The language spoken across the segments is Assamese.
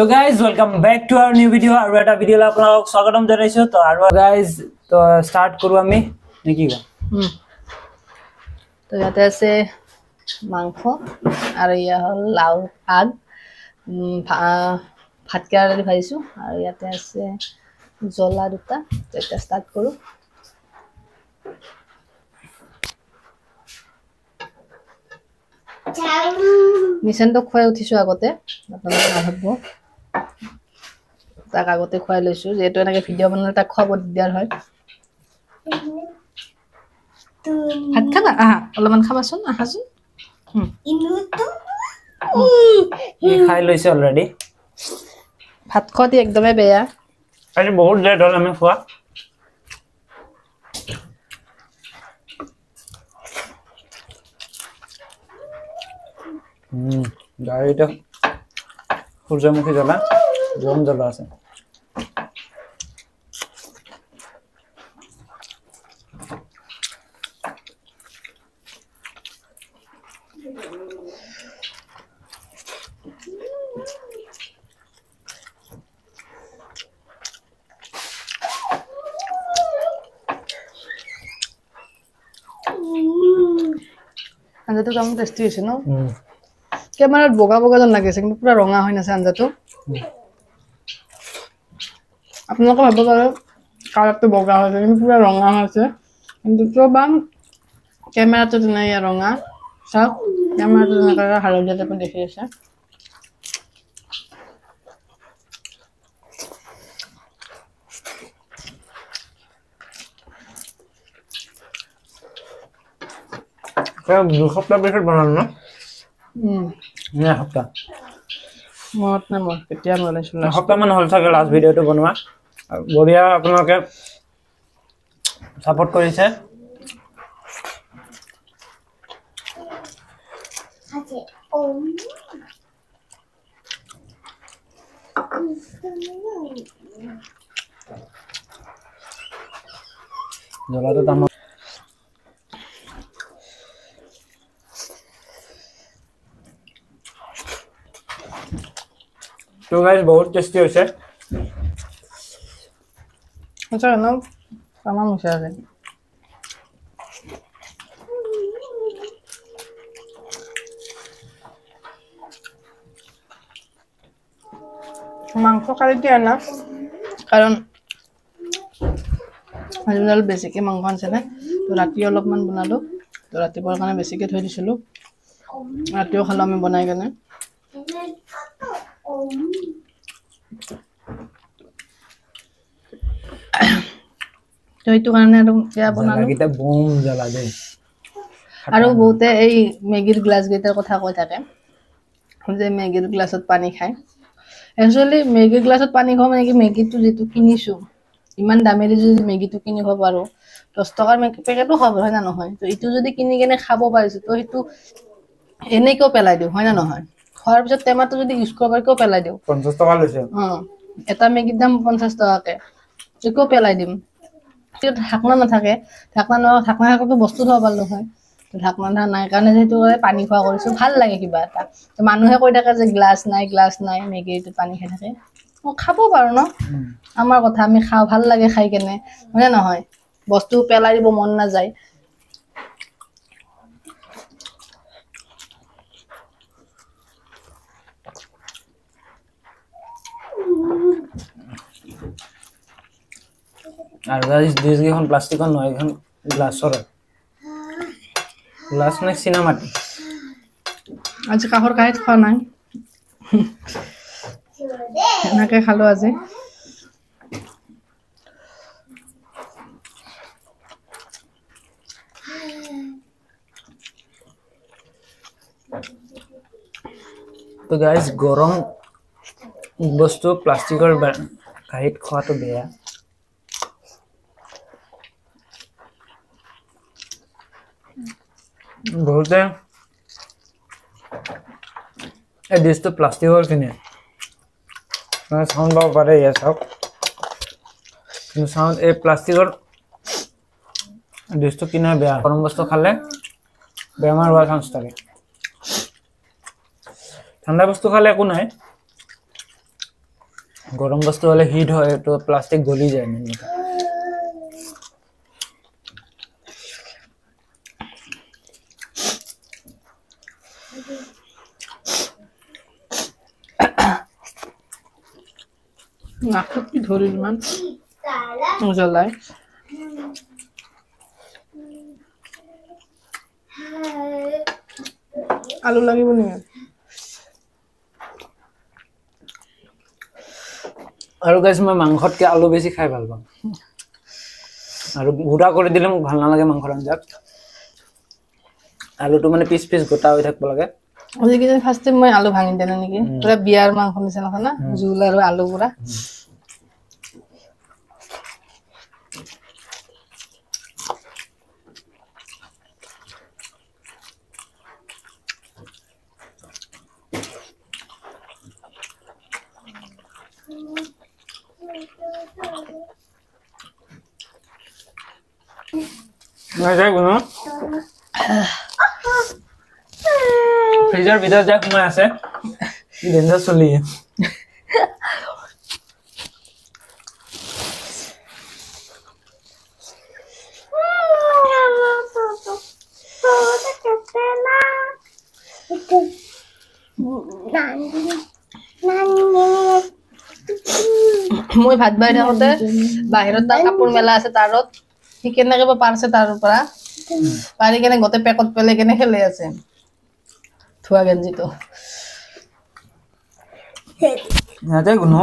तो guys welcome back to our new video और এটা ভিডিওলে আপোনালোকক স্বাগতম জনাইছো তো আৰু গাইজ তো স্টাৰ্ট কৰো আমি নেকি তো ইয়াতে আছে মাংস আৰু ইয়া হল লাউ আগ ভাত কেৰালা দি ভাজিছো আৰু ইয়াতে আছে জলা দুটা তো এটা স্টাৰ্ট কৰো মিশন তো খুৱাই উঠিছো আগতে আপোনালোকে নাভাবিব তাক আগতে খুৱাই লৈছো যেটো এনেকে ভিডিও বনালে তাক খুৱাব দিয়াৰ হয় ভাত খাবা আহা অলপমান খাবাচোন আহাচোন ইনুটো খাই লৈছে অলৰেডি ভাত খোৱাতে একদমে বেয়া আজি বহুত লেট হ'ল আমি খোৱা গাড়িটা সূর্যমুখী জ্বলা গরম জ্বলা আছে আঞ্জাটো কেমন টেস্টি হয়েছে না ক্যামেরাত বগা বগা যেন লাগিছে কিন্তু পুরা ৰঙা হৈ নাছে আঞ্জাটো আপোনালোকে ভাবিব পাৰে কালাৰটো বগা হৈছে কিন্তু পুৰা ৰঙা হৈছে কিন্তু কিবা ক্যামেৰাটো নাই ৰঙা চাওক ক্যামেৰাটো এনেকৈ হালধীয়া টাইপৰ দেখি আছে কারণ দুসপ্তাহ বেশি বানানো না না সপ্তাহ মত না মত কেতিয়া বনাইছিল সপ্তাহ মান হল থাকে লাস্ট ভিডিওটো বনোৱা বঢ়িয়া আপোনালোকে সাপোৰ্ট কৰিছে আছে জলাটো দাম तो गाइस बहुत टेस्टी होइছে আচ্ছা না তামাম হইছে আছে মাংস কালি দিয়া না কারণ আজিকালি বেছিকে মাংস আনছে না তো ৰাতি অলপমান বনালো তো ৰাতিপুৱাৰ কাৰণে বেছিকে থৈ দিছিলো ৰাতিও খালো আমি বনাই কেনে তো এইটো কাৰণে আৰু কিয়া বনালো এটা বম জ্বলা দে আৰু বহুতে এই মেগিৰ গ্লাছ গেটাৰ কথা কৈ থাকে যে মেগিৰ গ্লাছত পানী খায় একচুয়ালি মেগিৰ গ্লাছত পানী খাও মানে কি মেগিটো যেটো কিনিছো ইমান দামেৰে যদি মেগিটো কিনিব পাৰো 10 টকাৰ পেকেটও খাব হয় না নহয় তো ইটো যদি কিনি কেনে খাব পাৰিছো তো ইটো এনে কিয় পেলাই দিও হয় না নহয় খোৱাৰ পিছত টেমাটো যদি ইউজ কৰিব কিয় পেলাই দিও 50 টকা লৈছে এটা মেগিৰ দাম 50 টকাকে কিয় পেলাই দিম কিয় ঢাকনা নাথাকে ঢাকনা থাকতো বস্তু থব পারলো হয় তো ঢাকনা নাই কাৰণে যেটো পানী খোৱা কৰিছো ভাল লাগে কিবা এটা তো মানুহে কৈ থাকে যে গ্লাছ নাই মেগিটো পানী খাই থাকে ও খাব পাৰো ন আমাৰ কথা আমি খাও ভাল লাগে খাই কেনে হয় না নহয় বস্তু পেলাই দিব মন না যায় আর গাইস দিস গিখন প্লাস্টিকৰ নহয় এখন গ্লাছৰ গ্লাছ নে চিনামাটি আজি কাহৰ কাহিত খোৱা নাই এনেকে খালো আজি তো গাইস গৰম বস্তু প্লাস্টিকৰ কাহিত খোৱাটো বেয়া বহুতে এই ডিশটো প্লাস্টিকৰ কিনে মানে সাউন্ড পাব পাৰে ইয়া চাওক কিন্তু সাউন্ড এই প্লাস্টিকৰ ডিশটো কিনা বেয়া গৰম বস্তু খালে বেমাৰ হোৱাৰ চান্স থাকে ঠাণ্ডা বস্তু খালে একো নাই গৰম বস্তু হলে হিট হয় তো প্লাষ্টিক গলি যায় মানে নাকত কি ধৰি ইমান জ্বলাই আলু লাগিব নেকি আৰু গাইস মই মাংসতকে আলু বেছি খাই ভাল পাওঁ আৰু গুড়া কৰি দিলে মোক ভাল নালাগে মাংসৰ আঞ্জাত আলুটো মানে পিস পিস গোটা হৈ থাকিব লাগে আজি কি ফাৰ্ষ্ট টাইম মই আলু ভাঙি দিলে নেকি পুৰা বিয়াৰ মাংস নিচিনা না জোল আৰু আলু পুৰা নাযায় কোনো ফ্ৰিজৰ ভিতৰত যা সোমাই আছে ডেঞ্জাৰ চলি মই ভাত বাই থাকোতে বাহিৰত তাৰ কাপোৰ মেলা আছে তাৰত সি কেনেকে পাৰছে তাৰ পৰা পাৰি কেনে গোটেই পেকত পেলাই কেনে খেলে আছে ধোৱা গেঞ্জিটো নাযায় কোনো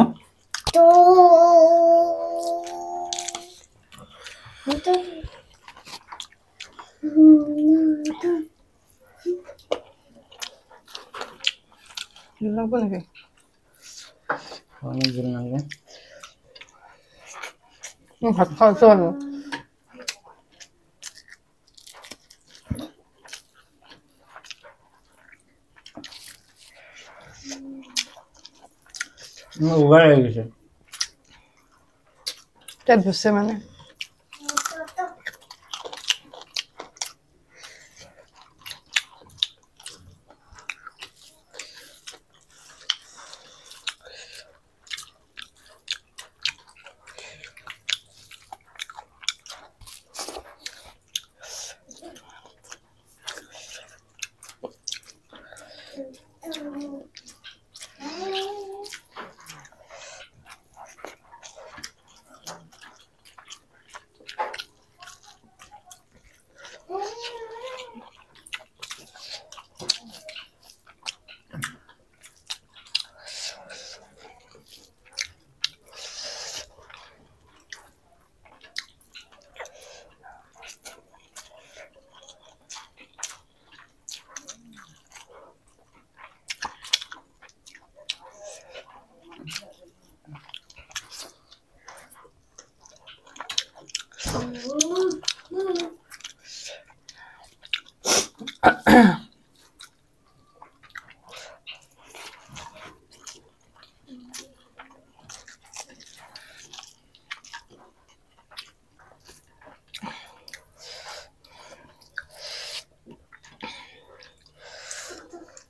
লাগব নেকি অনেক জোর নাগে ভাত খাওয়াতে পারবো উগার হয়ে গেছে পেট ভরছে মানে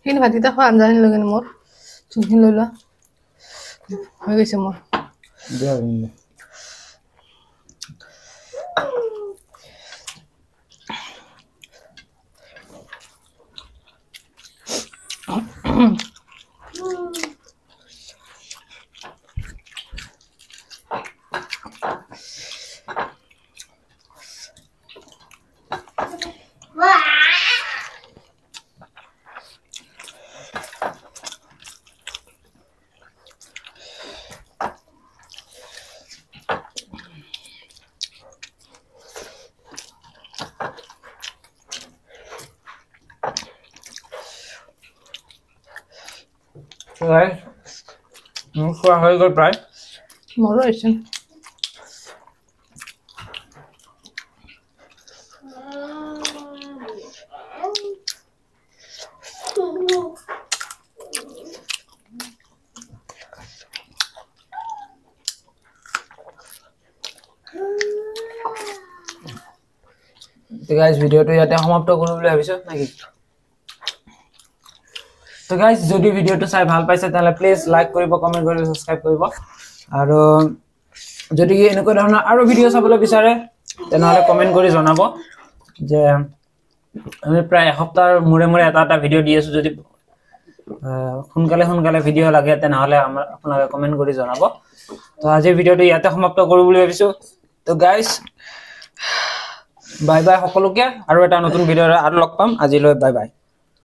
কিন্তু ভাতকেইটা খোৱা আঞ্জাখিনি লৈ কেনে মোৰ চুলখিনি লৈ লোৱা হৈ গৈছে মোৰ দিয়া কিন্তু Right. Khóa hơi gọt right. মোৰো হৈছে তো গাইস ভিডিওটো ইয়াতে সমাপ্ত কৰোঁ বুলি ভাবিছো নাকি তো গাইজ যদি ভিডিওটো চাই ভাল পাইছে তাহলে প্লিজ লাইক কৰিব কমেন্ট কৰিব সাবস্ক্ৰাইব কৰিব আৰু যদি এনেকুৱা ধৰণৰ আৰু ভিডিও চাবলৈ বিচাৰে তেনেহলে কমেন্ট কৰি জনাব যে আমি প্ৰায় এসপ্তাহৰ মূৰে এটা ভিডিও দি আছো যদি সোনকালে ভিডিও লাগে তেনেহলে আপোনালোকে কমেন্ট কৰি জনাব তো আজি ভিডিওটো ইয়াতে সমাপ্ত কৰো বুলি ভাবিছো তো গাইজ বাই বাই সকলোকে আৰু এটা নতুন ভিডিও আৰু লগ পাম আজিলৈ বাই বাই